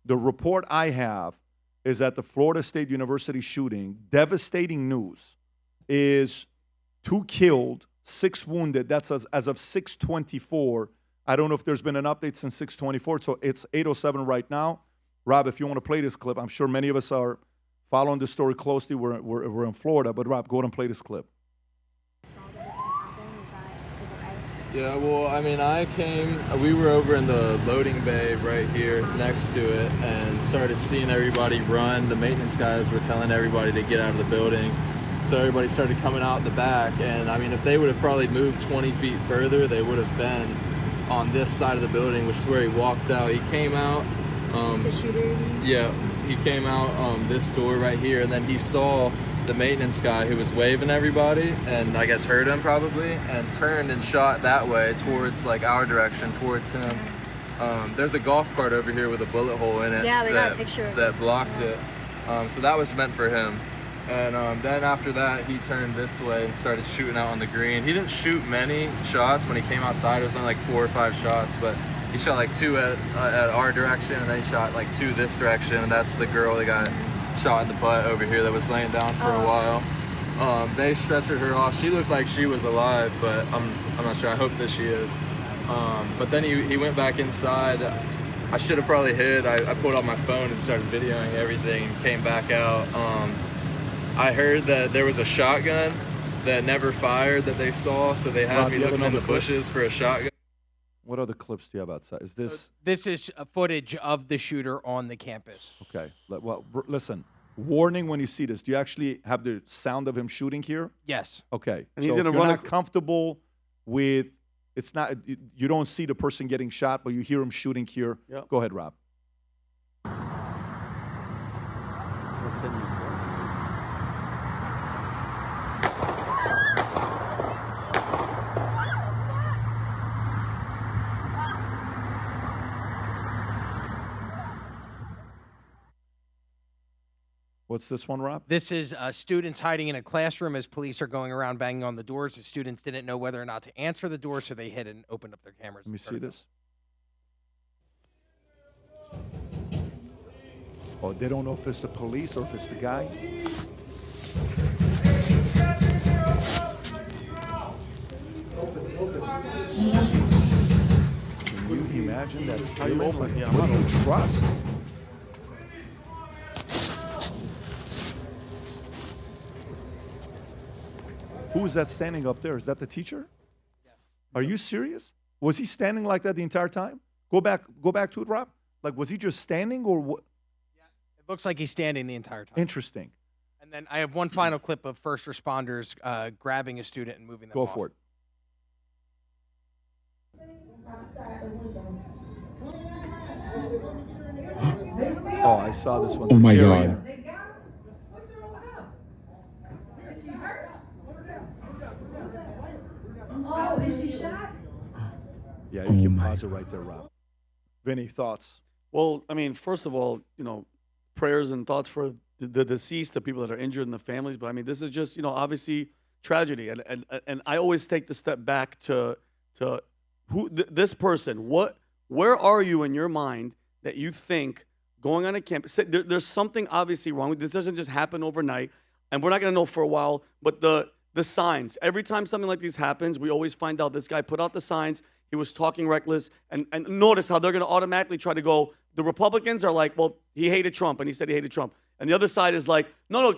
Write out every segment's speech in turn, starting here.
The report I have is that the Florida State University shooting, devastating news, is 2 killed, 6 wounded. That's as of 6:24. I don't know if there's been an update since 6:24, so it's 8:07 right now. Rob, if you want to play this clip, I'm sure many of us are following this story closely. We're in Florida, but Rob, go ahead and play this clip. Yeah, well, I mean, we were over in the loading bay right here next to it and started seeing everybody run. The maintenance guys were telling everybody to get out of the building. So everybody started coming out the back. And I mean, if they would have probably moved 20 feet further, they would have been on this side of the building, which is where he walked out. He came out. The shooter? Yeah, he came out this door right here, and then he saw the maintenance guy who was waving everybody, and I guess heard him probably, and turned and shot that way towards like our direction, towards him. There's a golf cart over here with a bullet hole in it. Yeah, we got a picture of that blocked it. So that was meant for him. And then after that, he turned this way and started shooting out on the green. He didn't shoot many shots when he came outside. It was only like 4 or 5 shots, but he shot like 2 at our direction, and then he shot like 2 this direction, and that's the girl that got shot in the butt over here that was laying down for a while. They stretchered her off. She looked like she was alive, but I'm not sure. I hope that she is. But then he went back inside. I should have probably hid. I pulled out my phone and started videoing everything and came back out. I heard that there was a shotgun that never fired that they saw, so they had me looking in the bushes for a shotgun. What other clips do you have outside? Is this? This is footage of the shooter on the campus. Okay. Well, listen. Warning when you see this. Do you actually have the sound of him shooting here? Yes. Okay. And he's so gonna if you're run not comfortable with. It's not. You don't see the person getting shot, but you hear him shooting here. Yep. Go ahead, Rob. What's in there? What's this one, Rob? This is students hiding in a classroom as police are going around banging on the doors. The students didn't know whether or not to answer the door, so they hid and opened up their cameras. Let me see this. Oh, they don't know if it's the police or if it's the guy. Can you imagine that feeling? Like, what do you trust? Who is that standing up there? Is that the teacher? Yes. Are you serious? Was he standing like that the entire time? Go back to it, Rob. Like, was he just standing or what? Yeah, it looks like he's standing the entire time. Interesting. And then I have one final clip of first responders grabbing a student and moving them off. Go for it. Oh, I saw this one. Oh my God. Oh, is she shot? Yeah, you can pause it right there, Rob. Vinny, thoughts? Well, I mean, first of all, prayers and thoughts for the deceased, the people that are injured, and the families. But I mean, this is just, obviously tragedy. And I always take the step back to who this person. Where are you in your mind that you think going on a campus? There's something obviously wrong. This doesn't just happen overnight, and we're not gonna know for a while. But the signs. Every time something like this happens, we always find out this guy put out the signs. He was talking reckless. And notice how they're going to automatically try to go. The Republicans are like, well, he hated Trump, and he said he hated Trump. And the other side is like, no,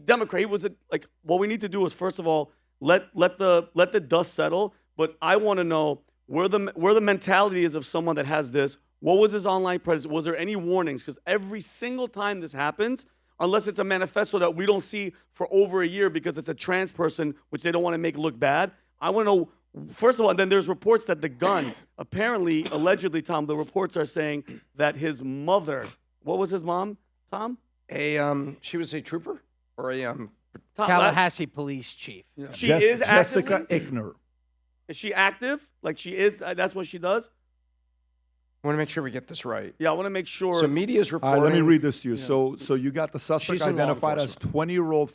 Democrat. He was like, what we need to do is, first of all, let the dust settle. But I want to know where the mentality is of someone that has this. What was his online presence? Was there any warnings? Because every single time this happens, unless it's a manifesto that we don't see for over a year because it's a trans person, which they don't want to make look bad. I want to know, first of all, and then there's reports that the gun, apparently, allegedly, Tom, the reports are saying that his mother, what was his mom, Tom? She was a trooper or a Tallahassee police chief. Yeah. She is Jessica Ickner. Is she active? Like she is, that's what she does? I want to make sure we get this right. Yeah, I want to make sure. So media's All reporting. right, let me read this to you. Yeah. So you got the suspect She's in law identified as enforcement. 20-year-old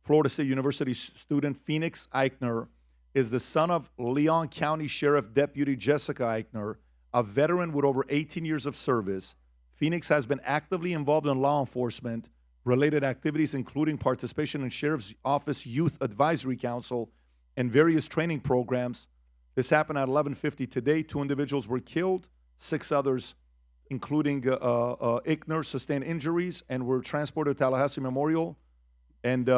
Florida State University student Phoenix Eichner, is the son of Leon County Sheriff Deputy Jessica Eichner, a veteran with over 18 years of service. Phoenix has been actively involved in law enforcement related activities, including participation in Sheriff's Office Youth Advisory Council and various training programs. This happened at 11:50 today. 2 individuals were killed. 6 others, including Ickner, sustained injuries and were transported to Tallahassee Memorial. And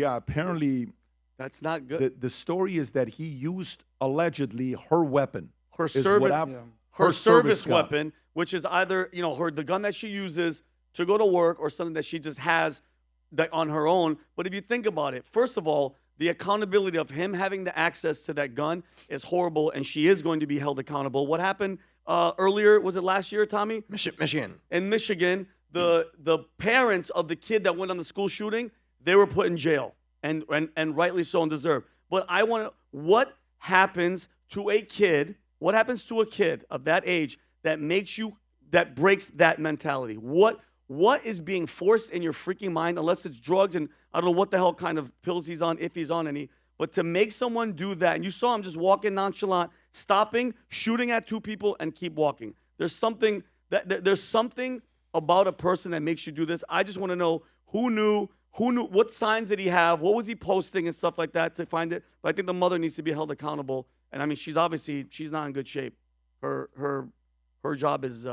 apparently That's not good. the story is that he used allegedly her weapon. Her is what service, I've- her service gun. weapon, which is either the gun that she uses to go to work or something that she just has that on her own. But if you think about it, first of all, the accountability of him having the access to that gun is horrible, and she is going to be held accountable. What happened earlier? Was it last year, Tommy? Michigan. In Michigan, the parents of the kid that went on the school shooting, they were put in jail, and rightly so and deserved. But I want to, what happens to a kid? What happens to a kid of that age that breaks that mentality? What is being forced in your freaking mind, unless it's drugs and I don't know what the hell kind of pills he's on, if he's on any, but to make someone do that, and you saw him just walking nonchalant, stopping, shooting at 2 people, and keep walking. There's something about a person that makes you do this. I just want to know who knew, what signs did he have, what was he posting and stuff like that to find it. But I think the mother needs to be held accountable. And I mean, she's not in good shape. Her job is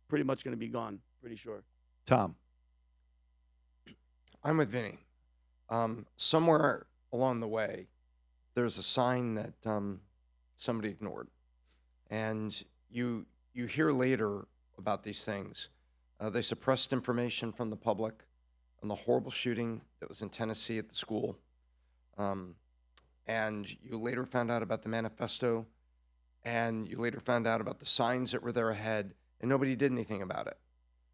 pretty much going to be gone, pretty sure. Tom. I'm with Vinny. Somewhere along the way, there's a sign that somebody ignored. And you hear later about these things. They suppressed information from the public on the horrible shooting that was in Tennessee at the school. And you later found out about the manifesto, and you later found out about the signs that were there ahead, and nobody did anything about it,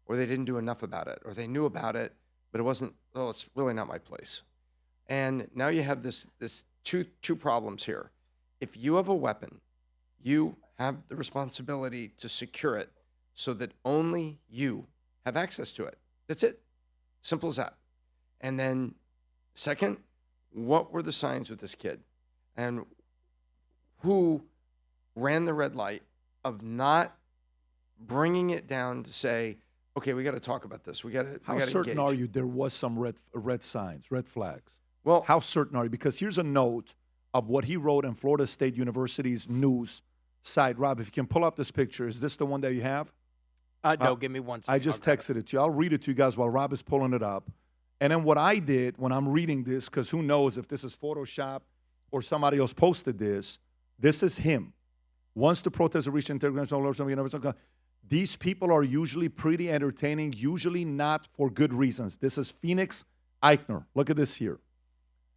or they didn't do enough about it, or they knew about it, but it wasn't, it's really not my place. And now you have this two problems here. If you have a weapon, you have the responsibility to secure it so that only you have access to it. That's it. Simple as that. And then second, what were the signs with this kid? And who ran the red light of not bringing it down to say, okay, we got to talk about this. How certain are you there was some red signs, red flags? Well, how certain are you? Because here's a note of what he wrote in Florida State University's news site. Rob, if you can pull up this picture, is this the one that you have? No, give me 1 second. I just texted it to you. I'll read it to you guys while Rob is pulling it up. And then what I did when I'm reading this, because who knows if this is Photoshop or somebody else posted this is him. Once the protesters reach international, these people are usually pretty entertaining, usually not for good reasons. This is Phoenix Eichner. Look at this here.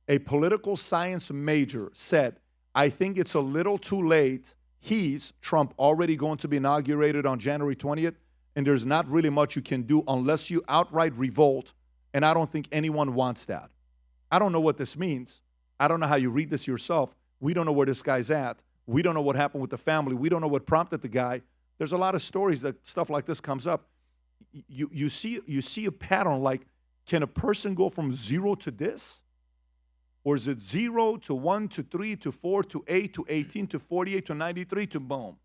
A political science major said, I think it's a little too late. Trump, already going to be inaugurated on January 20th, and there's not really much you can do unless you outright revolt, and I don't think anyone wants that. I don't know what this means. I don't know how you read this yourself. We don't know where this guy's at. We don't know what happened with the family. We don't know what prompted the guy. There's a lot of stories that stuff like this comes up. You see a pattern like, can a person go from 0 to this? Or is it 0 to 1 to 3 to 4 to 8 to 18 to 48 to 93 to boom?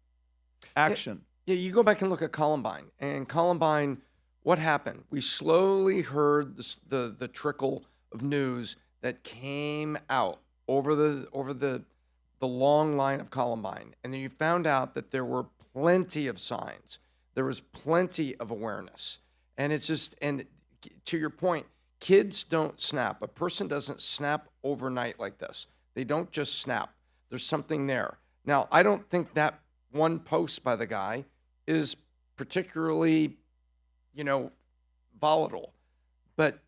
Action. Yeah, you go back and look at Columbine. And Columbine, what happened? We slowly heard the trickle of news that came out over the long line of Columbine. And then you found out that there were plenty of signs. There was plenty of awareness. And it's just, and to your point, kids don't snap. A person doesn't snap overnight like this. They don't just snap. There's something there. Now, I don't think that one post by the guy is particularly, volatile. But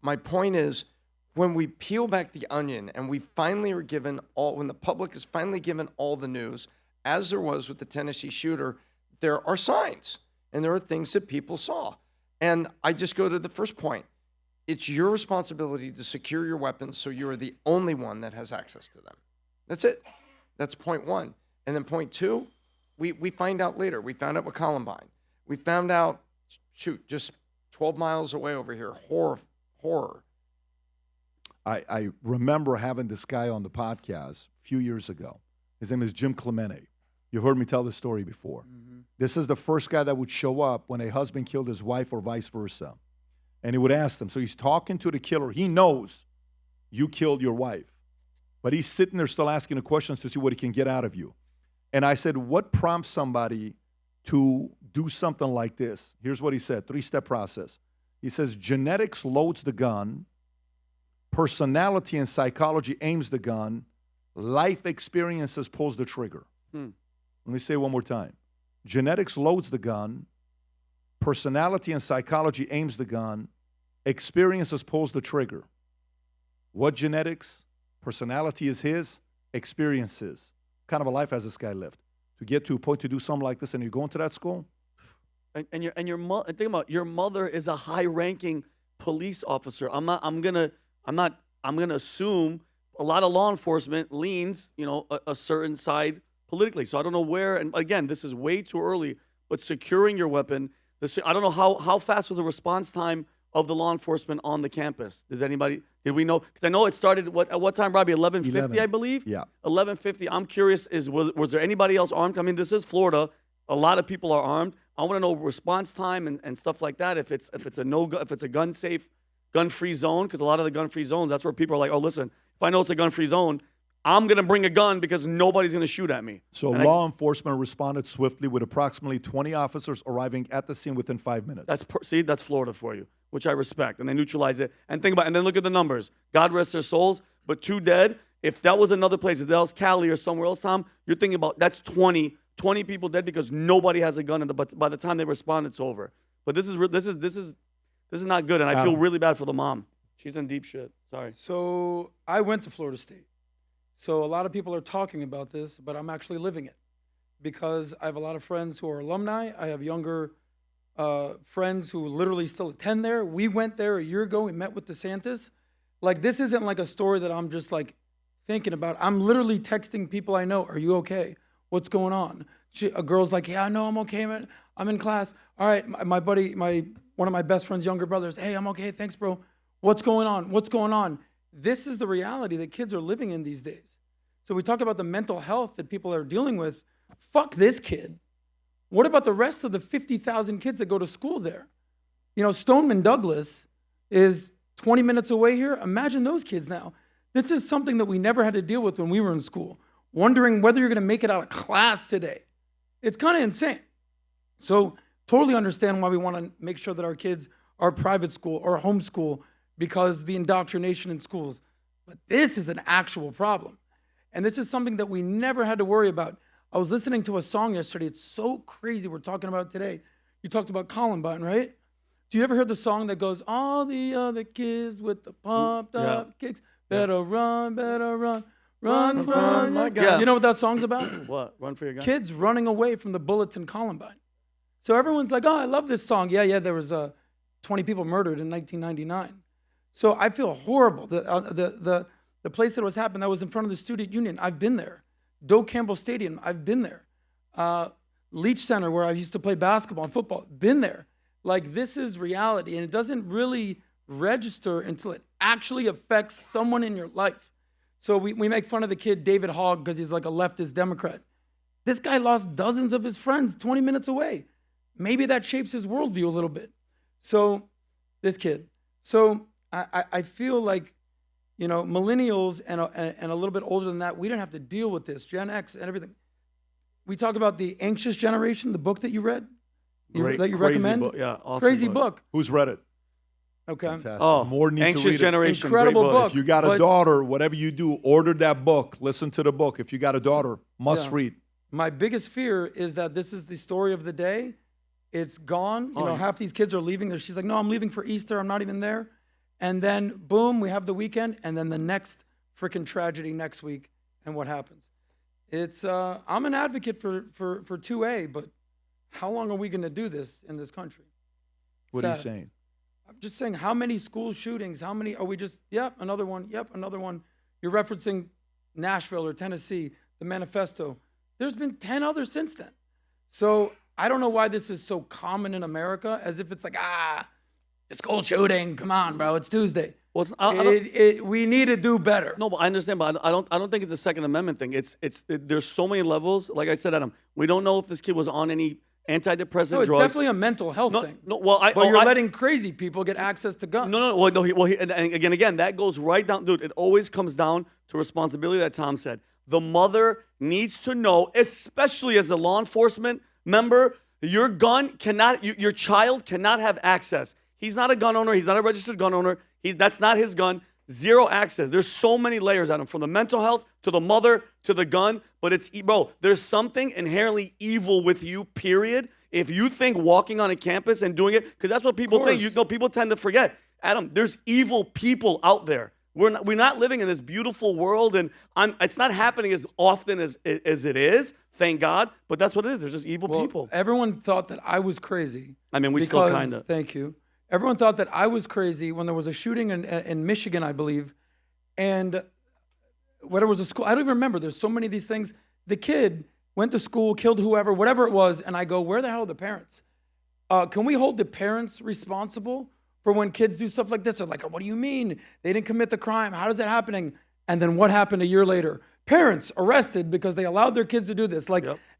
my point is, when we peel back the onion and we finally are given when the public is finally given all the news, as there was with the Tennessee shooter, there are signs and there are things that people saw. And I just go to the first point. It's your responsibility to secure your weapons so you are the only one that has access to them. That's it. That's point one. And then point two, we find out later. We found out with Columbine. We found out, just 12 miles away over here, horror. I remember having this guy on the podcast a few years ago. His name is Jim Clemente. You've heard me tell this story before. This is the first guy that would show up when a husband killed his wife or vice versa. And he would ask them. So he's talking to the killer. He knows you killed your wife. But he's sitting there still asking the questions to see what he can get out of you. And I said, what prompts somebody to do something like this? Here's what he said, 3-step process. He says, genetics loads the gun, personality and psychology aims the gun, life experiences pulls the trigger. Let me say it one more time. Genetics loads the gun, personality and psychology aims the gun, experiences pulls the trigger. What genetics? Personality is his, experiences. What kind of a life has this guy lived? To get to a point to do something like this and you go into that school? And your mother, think about it, your mother is a high-ranking police officer. I'm gonna assume a lot of law enforcement leans, a certain side politically. So I don't know where, and again, this is way too early, but securing your weapon, I don't know how fast was the response time of the law enforcement on the campus. Did we know? Because I know it started at what time, Robbie? 11:50, I believe? Yeah. 11:50. I'm curious, was there anybody else armed? I mean, this is Florida. A lot of people are armed. I want to know response time and stuff like that. If it's a gun safe, gun-free zone, because a lot of the gun-free zones, that's where people are like, oh, listen, if I know it's a gun-free zone, I'm going to bring a gun because nobody's going to shoot at me. So law enforcement responded swiftly with approximately 20 officers arriving at the scene within 5 minutes. That's Florida for you, which I respect. And they neutralize it. And think about it. And then look at the numbers. God rest their souls, but 2 dead. If that was another place, if that was Cali or somewhere else, Tom, you're thinking about that's 20 people dead because nobody has a gun. But by the time they respond, it's over. But this is not good. And I feel really bad for the mom. She's in deep shit. Sorry. So I went to Florida State. So a lot of people are talking about this, but I'm actually living it because I have a lot of friends who are alumni. I have younger friends who literally still attend there. We went there a year ago. We met with DeSantis. Like, this isn't like a story that I'm just like thinking about. I'm literally texting people I know. Are you okay? What's going on? A girl's like, yeah, no, I'm okay, man. I'm in class. All right, my buddy, one of my best friend's younger brothers. Hey, I'm okay. Thanks, bro. What's going on? What's going on? This is the reality that kids are living in these days. So we talk about the mental health that people are dealing with. Fuck this kid. What about the rest of the 50,000 kids that go to school there? Stoneman Douglas is 20 minutes away here. Imagine those kids now. This is something that we never had to deal with when we were in school, wondering whether you're going to make it out of class today. It's kind of insane. So totally understand why we want to make sure that our kids are private school or homeschool because the indoctrination in schools. But this is an actual problem. And this is something that we never had to worry about. I was listening to a song yesterday. It's so crazy we're talking about it today. You talked about Columbine, right? Do you ever hear the song that goes, all the other kids with the pumped up kicks, better run, run, my God. Yeah. You know what that song's about? What? Run for your gun? Kids running away from the bullets in Columbine. So everyone's like, oh, I love this song. Yeah, there was 20 people murdered in 1999. So I feel horrible. The place that was happening, that was in front of the Student Union. I've been there. Doak Campbell Stadium, I've been there. Leach Center, where I used to play basketball and football, been there. Like, this is reality, and it doesn't really register until it actually affects someone in your life. So we make fun of the kid David Hogg because he's like a leftist Democrat. This guy lost dozens of his friends 20 minutes away. Maybe that shapes his worldview a little bit. So this kid. So I feel like, millennials and a little bit older than that, we didn't have to deal with this, Gen X and everything. We talk about the Anxious Generation, the book that you read, that you recommend. Book. Yeah, awesome crazy book. Who's read it? Okay. Fantastic. Oh, More need Anxious to read Generation. Incredible great book. If you got a daughter, whatever you do, order that book. Listen to the book. If you got a daughter, must read. My biggest fear is that this is the story of the day. It's gone. Half these kids are leaving. She's like, no, I'm leaving for Easter. I'm not even there. And then, boom, we have the weekend. And then the next freaking tragedy next week. And what happens? It's I'm an advocate for 2A, but how long are we going to do this in this country? What are you saying? I'm just saying, how many school shootings? How many are we just, another one, another one. You're referencing Nashville or Tennessee, the manifesto. There's been 10 others since then. So I don't know why this is so common in America, as if it's like, a school shooting, come on, bro, it's Tuesday. Well, We need to do better. no, but I understand, but I don't think it's a Second Amendment thing. There's so many levels. Like I said, Adam, we don't know if this kid was on any antidepressant No, it's drugs. definitely a mental health thing. No, well, But you're letting crazy people get access to guns. No. Well, and again, that goes right down, dude. It always comes down to responsibility that Tom said. The mother needs to know, especially as a law enforcement member, your child cannot have access. He's not a gun owner. He's not a registered gun owner. That's not his gun. Zero access. There's so many layers on him, from the mental health to the mother to the gun. But there's something inherently evil with you, period. If you think walking on a campus and doing it, because that's what people think. People tend to forget. Adam, there's evil people out there. We're not living in this beautiful world, and it's not happening as often as it is, thank God. But that's what it is. There's just evil people. Everyone thought that I was crazy. I mean, we still kind of. Thank you. Everyone thought that I was crazy when there was a shooting in Michigan, I believe, and whether it was a school, I don't even remember. There's so many of these things. The kid went to school, killed whoever, whatever it was, and I go, where the hell are the parents? Can we hold the parents responsible for when kids do stuff like this? They're like, what do you mean? They didn't commit the crime. How is that happening? And then what happened a year later? Parents arrested because they allowed their kids to do this.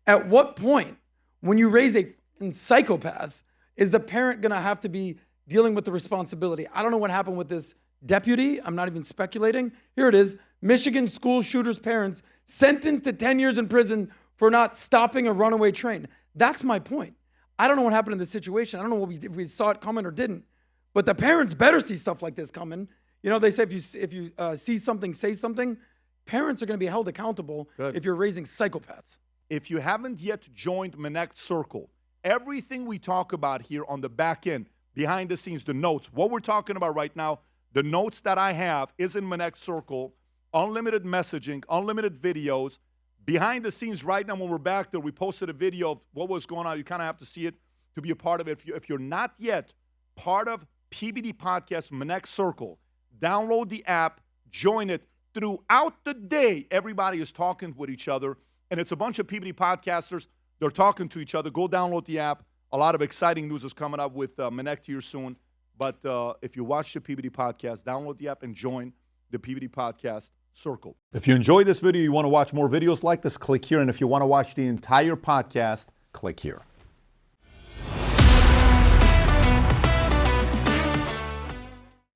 At what point, when you raise a psychopath, is the parent going to have to be dealing with the responsibility? I don't know what happened with this deputy. I'm not even speculating. Here it is. Michigan school shooter's parents sentenced to 10 years in prison for not stopping a runaway train. That's my point. I don't know what happened in this situation. I don't know if we saw it coming or didn't. But the parents better see stuff like this coming. They say if you see something, say something. Parents are going to be held accountable if you're raising psychopaths. If you haven't yet joined Connect Circle, everything we talk about here on the back end, behind the scenes, the notes, what we're talking about right now, the notes that I have is in Connect Circle, unlimited messaging, unlimited videos. Behind the scenes right now when we're back there, we posted a video of what was going on. You kind of have to see it to be a part of it. If you're not yet part of PBD Podcast Connect Circle, download the app, join it. Throughout the day, everybody is talking with each other, and it's a bunch of PBD podcasters. They're talking to each other. Go download the app. A lot of exciting news is coming up with Connect here soon. But if you watch the PBD Podcast, download the app and join the PBD Podcast Circle. If you enjoyed this video, you want to watch more videos like this, click here. And if you want to watch the entire podcast, click here.